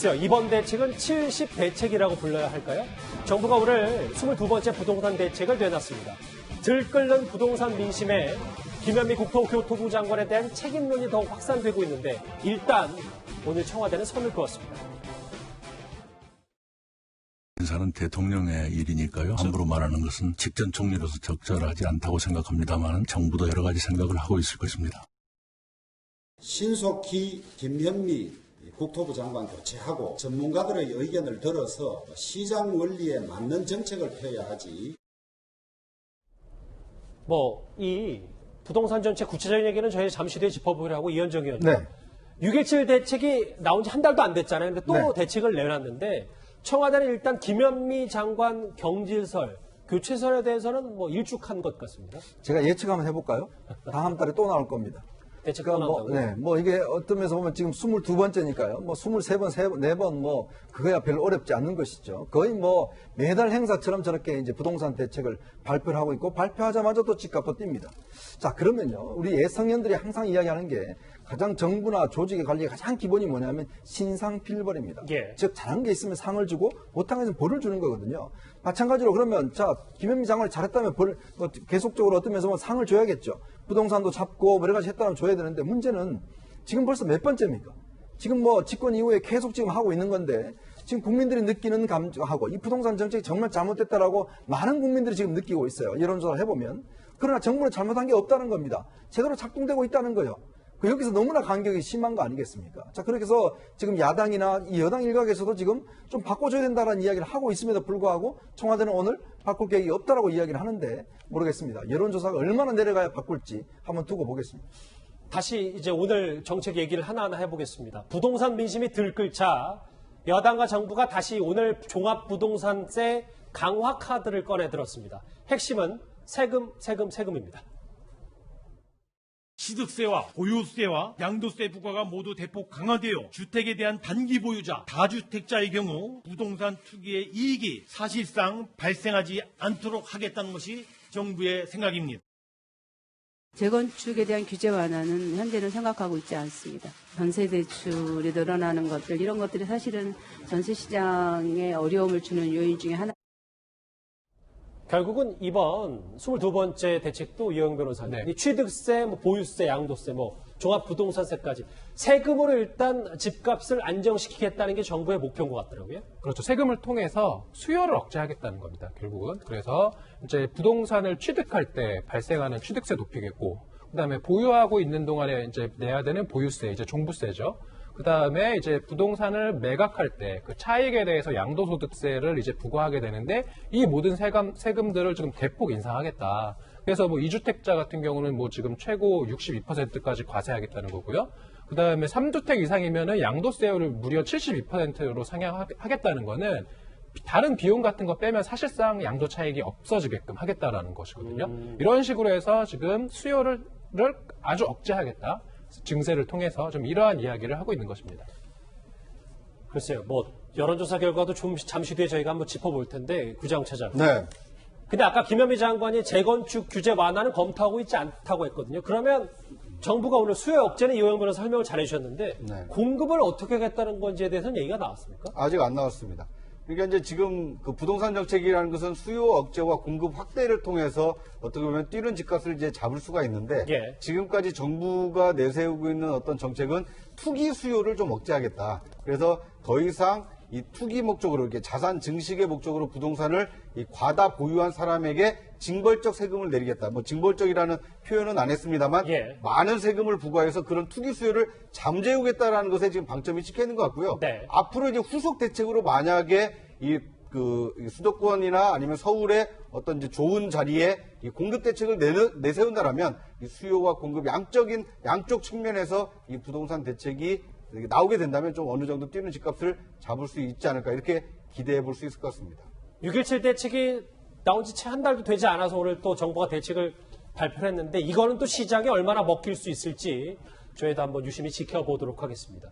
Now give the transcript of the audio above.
글쎄요, 이번 대책은 70대책이라고 불러야 할까요? 정부가 오늘 22번째 부동산 대책을 내놨습니다. 들끓는 부동산 민심에 김현미 국토교토부 장관에 대한 책임론이 더욱 확산되고 있는데 일단 오늘 청와대는 선을 그었습니다. 인사는 대통령의 일이니까요. 함부로 말하는 것은 직전 총리로서 적절하지 않다고 생각합니다만 정부도 여러 가지 생각을 하고 있을 것입니다. 신속히 김현미 국토부 장관 교체하고 전문가들의 의견을 들어서 시장 원리에 맞는 정책을 펴야 하지. 이 부동산 정책 구체적인 얘기는 저희 잠시 뒤에 짚어보기로 이현정 의원님. 네. 6.17 대책이 나온 지 한 달도 안 됐잖아요. 근데 또 네. 대책을 내놨는데 청와대는 일단 김현미 장관 경질설, 교체설에 대해서는 일축한 것 같습니다. 제가 예측 한번 해볼까요? 다음 달에 또 나올 겁니다. 대책 그러니까 이게 어떤 면에서 보면 지금 22번째니까요. 23번, 4번, 그거야 별로 어렵지 않는 것이죠. 거의 매달 행사처럼 저렇게 이제 부동산 대책을 발표를 하고 있고 발표하자마자 또 집값도 뜁니다. 자, 그러면요. 우리 예성년들이 항상 이야기하는 게 가장 정부나 조직의 관리의 가장 기본이 뭐냐면 신상필벌입니다. 예. 즉, 잘한 게 있으면 상을 주고 못한 게 있으면 벌을 주는 거거든요. 마찬가지로 그러면 김현미 장관이 잘했다면 계속적으로 어떤 면에서 상을 줘야겠죠. 부동산도 잡고 여러 가지 했다면 줘야 되는데 문제는 지금 벌써 몇 번째입니까? 지금 집권 이후에 계속 지금 하고 있는 건데 지금 국민들이 느끼는 감정하고 이 부동산 정책이 정말 잘못됐다라고 많은 국민들이 지금 느끼고 있어요. 여론조사를 해보면. 그러나 정부는 잘못한 게 없다는 겁니다. 제대로 작동되고 있다는 거예요. 여기서 너무나 간격이 심한 거 아니겠습니까? 자, 그렇게 해서 지금 야당이나 이 여당 일각에서도 지금 좀 바꿔줘야 된다는 이야기를 하고 있음에도 불구하고 청와대는 오늘 바꿀 계획이 없다라고 이야기를 하는데 모르겠습니다. 여론조사가 얼마나 내려가야 바꿀지 한번 두고 보겠습니다. 다시 이제 오늘 정책 얘기를 하나하나 해보겠습니다. 부동산 민심이 들끓자 여당과 정부가 다시 오늘 종합부동산세 강화 카드를 꺼내 들었습니다. 핵심은 세금입니다. 취득세와 보유세와 양도세 부과가 모두 대폭 강화되어 주택에 대한 단기 보유자, 다주택자의 경우 부동산 투기의 이익이 사실상 발생하지 않도록 하겠다는 것이 정부의 생각입니다. 재건축에 대한 규제 완화는 현재는 생각하고 있지 않습니다. 전세 대출이 늘어나는 것들, 이런 것들이 사실은 전세 시장에 어려움을 주는 요인 중에 하나. 결국은 이번 22번째 대책도 이영 변호사님, 이 취득세, 보유세, 양도세, 종합부동산세까지 세금으로 일단 집값을 안정시키겠다는 게 정부의 목표인 것 같더라고요. 그렇죠. 세금을 통해서 수요를 억제하겠다는 겁니다. 결국은. 그래서 이제 부동산을 취득할 때 발생하는 취득세 높이겠고, 그다음에 보유하고 있는 동안에 이제 내야 되는 보유세, 이제 종부세죠. 그다음에 이제 부동산을 매각할 때 그 차익에 대해서 양도소득세를 이제 부과하게 되는데 이 모든 세금들을 지금 대폭 인상하겠다. 그래서 2주택자 같은 경우는 지금 최고 62%까지 과세하겠다는 거고요. 그다음에 3주택 이상이면은 양도세율을 무려 72%로 상향하겠다는 거는 다른 비용 같은 거 빼면 사실상 양도 차익이 없어지게끔 하겠다라는 것이거든요. 이런 식으로 해서 지금 수요를 아주 억제하겠다. 증세를 통해서 좀 이러한 이야기를 하고 있는 것입니다. 글쎄요, 여론조사 결과도 잠시 뒤에 저희가 한번 짚어볼 텐데, 구장 차장. 네. 근데 아까 김현미 장관이 재건축 규제 완화는 검토하고 있지 않다고 했거든요. 그러면 정부가 오늘 수요 억제는 이호영 변호사 설명을 잘 해주셨는데, 네. 공급을 어떻게 하겠다는 건지에 대해서는 얘기가 나왔습니까? 아직 안 나왔습니다. 그러니까 이제 지금 그 부동산 정책이라는 것은 수요 억제와 공급 확대를 통해서 어떻게 보면 뛰는 집값을 이제 잡을 수가 있는데 예. 지금까지 정부가 내세우고 있는 어떤 정책은 투기 수요를 좀 억제하겠다. 그래서 더 이상 이 투기 목적으로 이렇게 자산 증식의 목적으로 부동산을 이 과다 보유한 사람에게 징벌적 세금을 내리겠다. 징벌적이라는 표현은 안 했습니다만 예. 많은 세금을 부과해서 그런 투기 수요를 잠재우겠다라는 것에 지금 방점이 찍혀 있는 것 같고요. 네. 앞으로 이제 후속 대책으로 만약에 이 수도권이나 아니면 서울의 어떤 이제 좋은 자리에 이 공급 대책을 내세운다라면 이 수요와 공급 양쪽 측면에서 이 부동산 대책이 나오게 된다면 좀 어느 정도 뛰는 집값을 잡을 수 있지 않을까 이렇게 기대해 볼 수 있을 것 같습니다. 6.17 대책이 나온 지 채 한 달도 되지 않아서 오늘 또 정부가 대책을 발표를 했는데 이거는 또 시장에 얼마나 먹힐 수 있을지 저희도 한번 유심히 지켜보도록 하겠습니다.